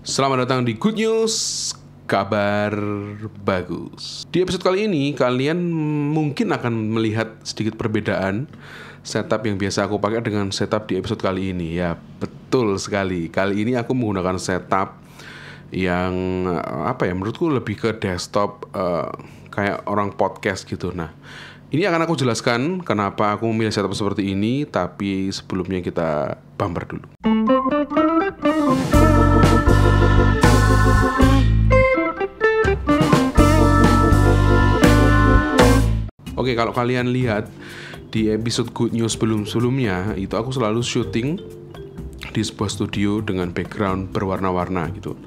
Selamat datang di Good News, kabar bagus. Di episode kali ini, kalian mungkin akan melihat sedikit perbedaan setup yang biasa aku pakai dengan setup di episode kali ini. Ya, betul sekali. Kali ini aku menggunakan setup yang menurutku lebih ke desktop, kayak orang podcast gitu. Nah, ini akan aku jelaskan kenapa aku memilih setup seperti ini. Tapi sebelumnya kita bumper dulu. Oke, kalau kalian lihat di episode Good News sebelumnya, itu aku selalu syuting di sebuah studio dengan background berwarna-warna gitu.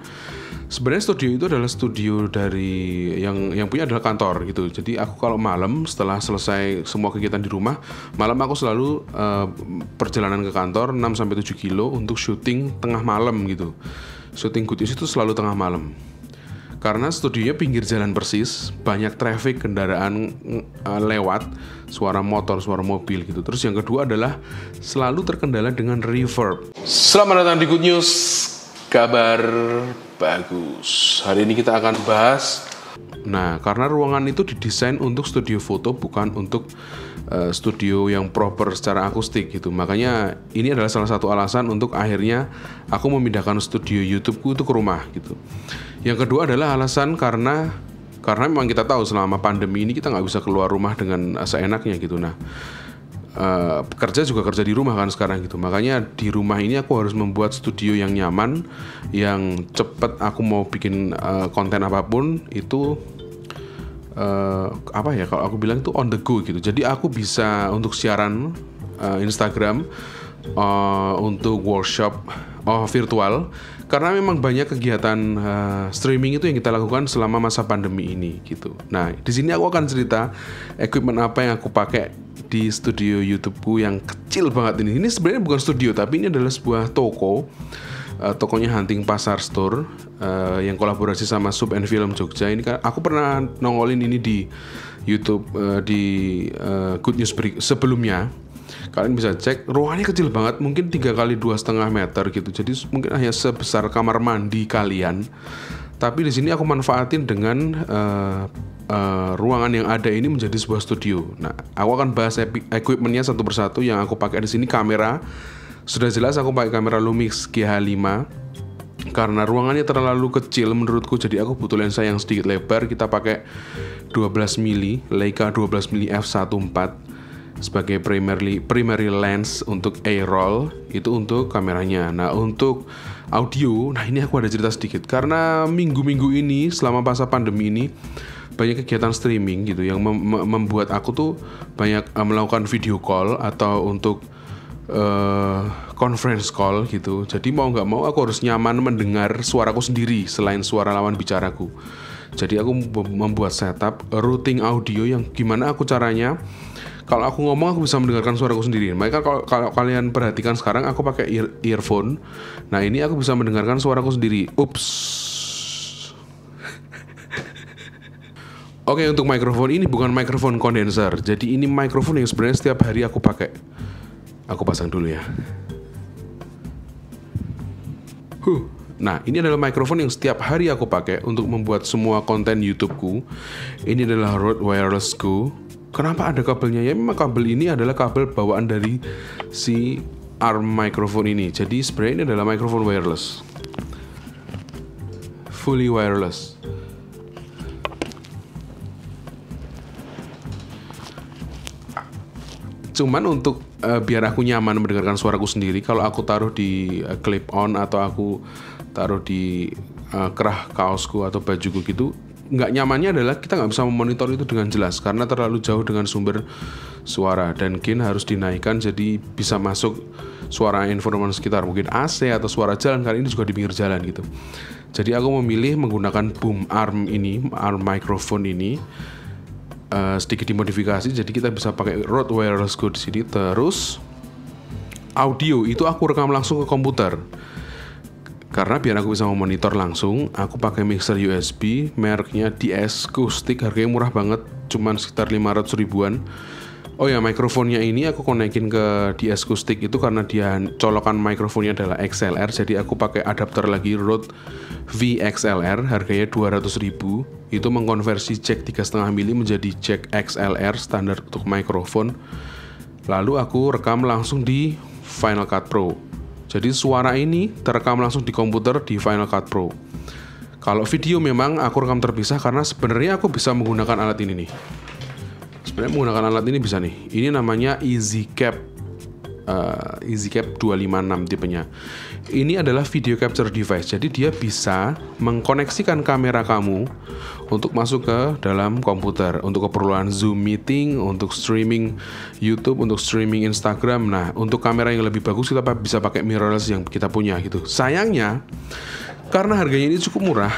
Sebenarnya studio itu adalah studio dari yang punya adalah kantor gitu. Jadi aku kalau malam setelah selesai semua kegiatan di rumah, malam aku selalu perjalanan ke kantor 6-7 kilo untuk syuting tengah malam gitu. Syuting Good News itu selalu tengah malam. Karena studionya pinggir jalan persis, banyak traffic kendaraan lewat, suara motor, suara mobil gitu. Terus yang kedua adalah selalu terkendala dengan reverb. Selamat datang di Good News, kabar bagus. Hari ini kita akan bahas, karena ruangan itu didesain untuk studio foto, bukan untuk studio yang proper secara akustik gitu. Makanya ini adalah salah satu alasan untuk akhirnya aku memindahkan studio YouTubeku itu ke rumah gitu. Yang kedua adalah alasan karena memang kita tahu selama pandemi ini kita nggak bisa keluar rumah dengan seenaknya gitu. Nah, kerja juga kerja di rumah kan sekarang gitu. Makanya di rumah ini aku harus membuat studio yang nyaman, yang cepet. Aku mau bikin konten apapun itu kalau aku bilang itu on the go gitu. Jadi aku bisa untuk siaran Instagram, untuk workshop virtual. Karena memang banyak kegiatan streaming itu yang kita lakukan selama masa pandemi ini gitu. Nah, di sini aku akan cerita equipment apa yang aku pakai di studio YouTubeku yang kecil banget ini. Ini sebenarnya bukan studio, tapi ini adalah sebuah toko. Tokonya Hunting Pasar Store, yang kolaborasi sama Sub and Film Jogja. Ini kan aku pernah nongolin ini di YouTube di Good News sebelumnya. Kalian bisa cek, ruangannya kecil banget, mungkin 3 kali 2,5 meter gitu. Jadi mungkin hanya sebesar kamar mandi kalian. Tapi di sini aku manfaatin dengan ruangan yang ada ini menjadi sebuah studio. Nah, aku akan bahas equipmentnya satu persatu. Yang aku pakai di sini kamera. Sudah jelas aku pakai kamera Lumix GH5. Karena ruangannya terlalu kecil menurutku, jadi aku butuh lensa yang sedikit lebar. Kita pakai 12 mili Leica 12 mili f1.4 sebagai primary lens untuk A-roll, itu untuk kameranya. Nah, untuk audio, ini aku ada cerita sedikit. Karena minggu-minggu ini selama masa pandemi ini banyak kegiatan streaming gitu yang membuat aku tuh banyak melakukan video call atau untuk conference call gitu. Jadi mau nggak mau aku harus nyaman mendengar suaraku sendiri selain suara lawan bicaraku. Jadi aku membuat setup routing audio yang gimana aku caranya. Kalau aku ngomong aku bisa mendengarkan suaraku sendiri. Maka kalau kalian perhatikan sekarang aku pakai earphone. Nah, ini aku bisa mendengarkan suaraku sendiri. Ups. Oke, untuk mikrofon ini bukan mikrofon kondenser. Jadi ini mikrofon yang sebenarnya setiap hari aku pakai. Aku pasang dulu ya. Nah, ini adalah mikrofon yang setiap hari aku pakai untuk membuat semua konten YouTubeku. Ini adalah Rode Wireless Go. Kenapa ada kabelnya? Ya memang kabel ini adalah kabel bawaan dari si arm microphone ini. Jadi sebenarnya ini adalah microphone wireless, fully wireless. Cuman untuk biar aku nyaman mendengarkan suaraku sendiri, kalau aku taruh di clip on atau aku taruh di kerah kaosku atau bajuku gitu, nggak nyamannya adalah kita nggak bisa memonitor itu dengan jelas karena terlalu jauh dengan sumber suara, dan gain harus dinaikkan jadi bisa masuk suara environment sekitar, mungkin AC atau suara jalan. Kali ini juga di pinggir jalan gitu. Jadi aku memilih menggunakan boom arm microphone ini, sedikit dimodifikasi jadi kita bisa pakai Rode Wireless Go di sini. Terus audio itu aku rekam langsung ke komputer. Karena biar aku bisa memonitor langsung, aku pakai mixer USB mereknya DS Acoustic, harganya murah banget, cuman sekitar 500 ribuan. Oh ya, mikrofonnya ini aku konekin ke DS Acoustic itu karena dia colokan mikrofonnya adalah XLR. Jadi aku pakai adapter lagi Rode VXLR, harganya 200.000. Itu mengkonversi jack 3,5 mili menjadi jack XLR standar untuk mikrofon. Lalu aku rekam langsung di Final Cut Pro. Jadi suara ini terekam langsung di komputer di Final Cut Pro. Kalau video memang aku rekam terpisah karena sebenarnya aku bisa menggunakan alat ini nih. Sebenarnya menggunakan alat ini bisa nih. Ini namanya EasyCap 256 tipenya. Ini adalah video capture device. Jadi dia bisa mengkoneksikan kamera kamu untuk masuk ke dalam komputer untuk keperluan Zoom meeting, untuk streaming YouTube, untuk streaming Instagram. Nah, untuk kamera yang lebih bagus kita bisa pakai mirrorless yang kita punya gitu. Sayangnya karena harganya ini cukup murah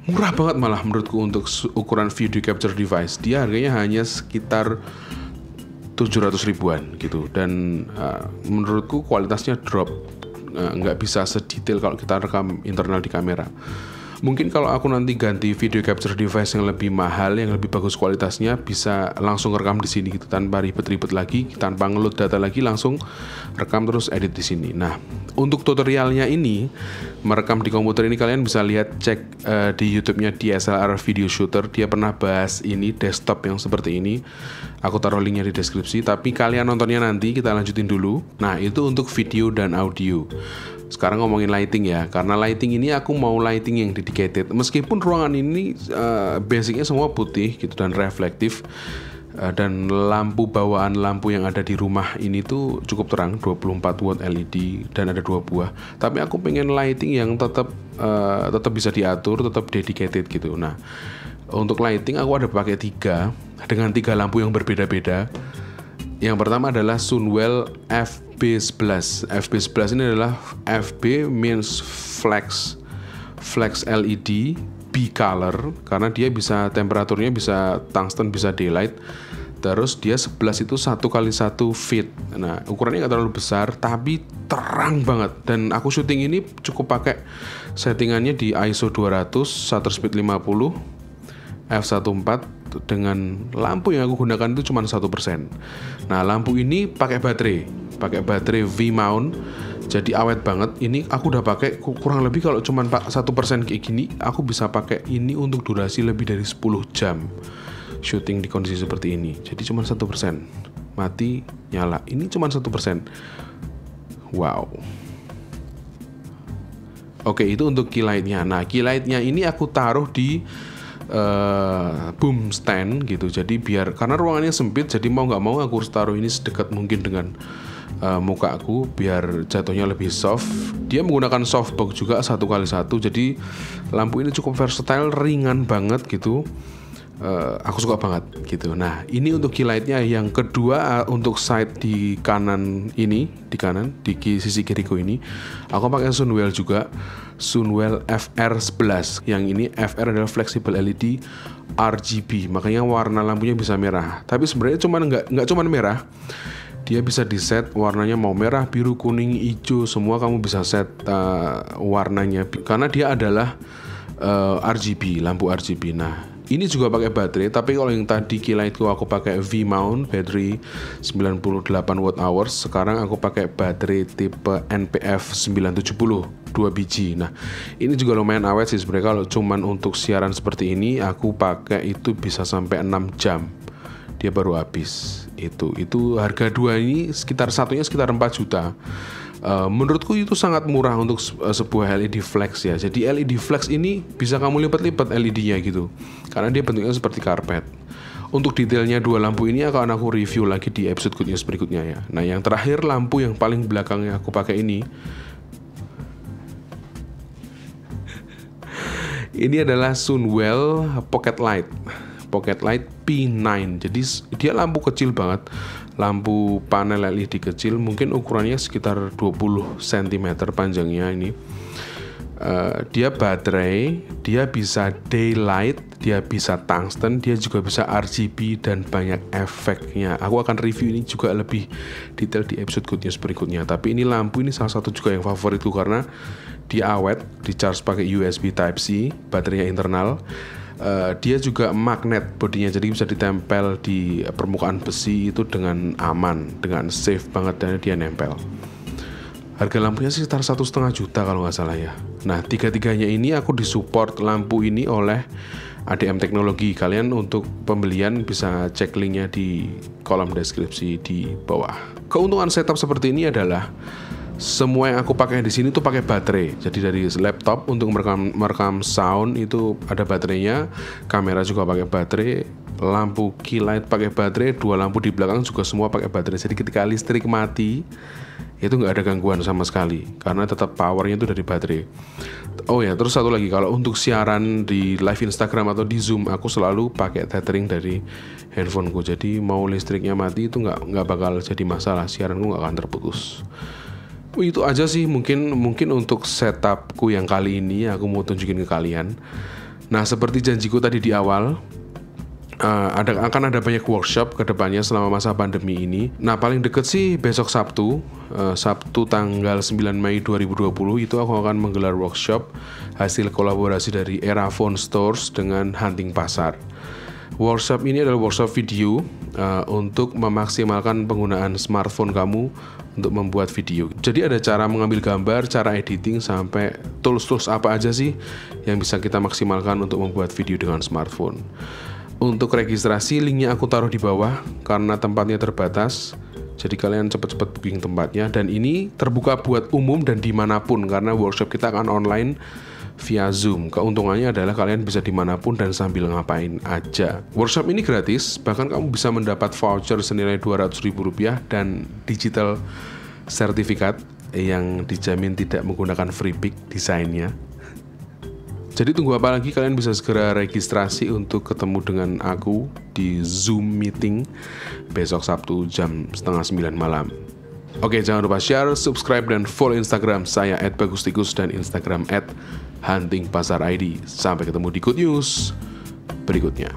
banget malah menurutku untuk ukuran video capture device. Dia harganya hanya sekitar 700 ribuan gitu. Dan menurutku kualitasnya drop, nggak bisa sedetail kalau kita rekam internal di kamera. Mungkin kalau aku nanti ganti video capture device yang lebih mahal, yang lebih bagus kualitasnya, bisa langsung rekam di sini gitu tanpa ribet-ribet lagi, tanpa ngeload data lagi, langsung rekam terus edit di sini. Nah, untuk tutorialnya ini merekam di komputer ini kalian bisa lihat cek di YouTube-nya DSLR Video Shooter. Dia pernah bahas ini desktop yang seperti ini. Aku taruh linknya di deskripsi. Tapi kalian nontonnya nanti, kita lanjutin dulu. Nah, itu untuk video dan audio. Sekarang ngomongin lighting ya, karena lighting ini aku mau lighting yang dedicated. Meskipun ruangan ini basicnya semua putih gitu dan reflektif, dan lampu bawaan lampu yang ada di rumah ini tuh cukup terang, 24 watt LED dan ada 2 buah. Tapi aku pengen lighting yang tetap bisa diatur, tetap dedicated gitu. Nah, untuk lighting aku ada pakai 3 dengan 3 lampu yang berbeda-beda. Yang pertama adalah Sunwell FB11. FB11 ini adalah FB means flex LED B-color, karena dia bisa temperaturnya bisa tungsten, bisa daylight. Terus dia 11 itu 1x1 feet. Nah, ukurannya nggak terlalu besar tapi terang banget. Dan aku syuting ini cukup pakai settingannya di ISO 200, shutter speed 50, f1.4, dengan lampu yang aku gunakan itu cuma 1%. Nah, lampu ini pakai baterai V-mount, jadi awet banget. Ini aku udah pakai kurang lebih, kalau cuma 1% kayak gini, aku bisa pakai ini untuk durasi lebih dari 10 jam syuting di kondisi seperti ini. Jadi cuma 1%, mati nyala. Ini cuma 1%. Wow. Oke, itu untuk key light-nya. Nah, key light-nya ini aku taruh di boom stand gitu. Jadi biar, karena ruangannya sempit, jadi mau nggak mau aku harus taruh ini sedekat mungkin dengan muka aku biar jatuhnya lebih soft. Dia menggunakan softbox juga 1x1. Jadi lampu ini cukup versatile, ringan banget gitu. Aku suka banget gitu. Nah, ini untuk key light-nya. Yang kedua, untuk side di kanan ini, di sisi kiriku ini, aku pakai Sunwell juga, Sunwell FR11. Yang ini FR adalah flexible LED RGB, makanya warna lampunya bisa merah. Tapi sebenarnya nggak cuma merah, dia bisa di set warnanya mau merah, biru, kuning, hijau, semua kamu bisa set warnanya karena dia adalah RGB, lampu RGB. Nah, ini juga pakai baterai, tapi kalau yang tadi key lightku aku pakai V-mount, baterai 98 watt hours. Sekarang aku pakai baterai tipe NPF 970, 2 biji. Nah, ini juga lumayan awet sih sebenarnya. Kalau cuman untuk siaran seperti ini, aku pakai itu bisa sampai 6 jam. Dia baru habis. Itu harga dua ini satunya sekitar 4 juta. Menurutku itu sangat murah untuk sebuah LED flex ya. Jadi LED flex ini bisa kamu lipat-lipat LED-nya gitu, karena dia bentuknya seperti karpet. Untuk detailnya dua lampu ini akan aku review lagi di episode Good News berikutnya ya. Nah, yang terakhir, lampu yang paling belakangnya aku pakai ini. Ini adalah Sunwell Pocket Light P9. Jadi dia lampu kecil banget, lampu panel LED kecil, mungkin ukurannya sekitar 20 cm panjangnya ini. Dia baterai, dia bisa daylight, dia bisa tungsten, dia juga bisa RGB dan banyak efeknya. Aku akan review ini juga lebih detail di episode Good News berikutnya. Tapi ini lampu ini salah satu juga yang favoritku karena dia awet, di charge pakai USB Type-C, baterainya internal. Dia juga magnet bodinya, jadi bisa ditempel di permukaan besi itu dengan aman, dengan safe banget, dan dia nempel. Harga lampunya sih sekitar 1,5 juta kalau nggak salah ya. Nah, tiga-tiganya ini aku disupport lampu ini oleh ADM Teknologi. Kalian untuk pembelian bisa cek linknya di kolom deskripsi di bawah. Keuntungan setup seperti ini adalah semua yang aku pakai di sini tuh pakai baterai. Jadi dari laptop untuk merekam sound itu ada baterainya, kamera juga pakai baterai, lampu key light pakai baterai, 2 lampu di belakang juga semua pakai baterai. Jadi ketika listrik mati itu nggak ada gangguan sama sekali karena tetap powernya itu dari baterai. Oh ya, terus satu lagi, kalau untuk siaran di live Instagram atau di Zoom aku selalu pakai tethering dari handphoneku. Jadi mau listriknya mati itu nggak bakal jadi masalah, siaranku nggak akan terputus. Itu aja sih mungkin untuk setupku yang kali ini aku mau tunjukin ke kalian. Nah, seperti janjiku tadi di awal, akan ada banyak workshop ke depannya selama masa pandemi ini. Nah, paling deket sih besok Sabtu tanggal 9 Mei 2020 itu aku akan menggelar workshop hasil kolaborasi dari Era Phone Stores dengan Hunting Pasar. Workshop ini adalah workshop video untuk memaksimalkan penggunaan smartphone kamu untuk membuat video. Jadi ada cara mengambil gambar, cara editing, sampai tools-tools apa aja sih yang bisa kita maksimalkan untuk membuat video dengan smartphone. Untuk registrasi, linknya aku taruh di bawah karena tempatnya terbatas. Jadi kalian cepat-cepat booking tempatnya. Dan ini terbuka buat umum dan dimanapun karena workshop kita akan online via Zoom. Keuntungannya adalah kalian bisa dimanapun dan sambil ngapain aja. Workshop ini gratis, bahkan kamu bisa mendapat voucher senilai Rp200.000 dan digital sertifikat yang dijamin tidak menggunakan freepik desainnya. Jadi tunggu apa lagi, kalian bisa segera registrasi untuk ketemu dengan aku di Zoom meeting besok Sabtu jam 8:30 malam. Oke, jangan lupa share, subscribe, dan follow Instagram saya @bagustikus dan Instagram @huntingpasar_id. Sampai ketemu di Good News berikutnya.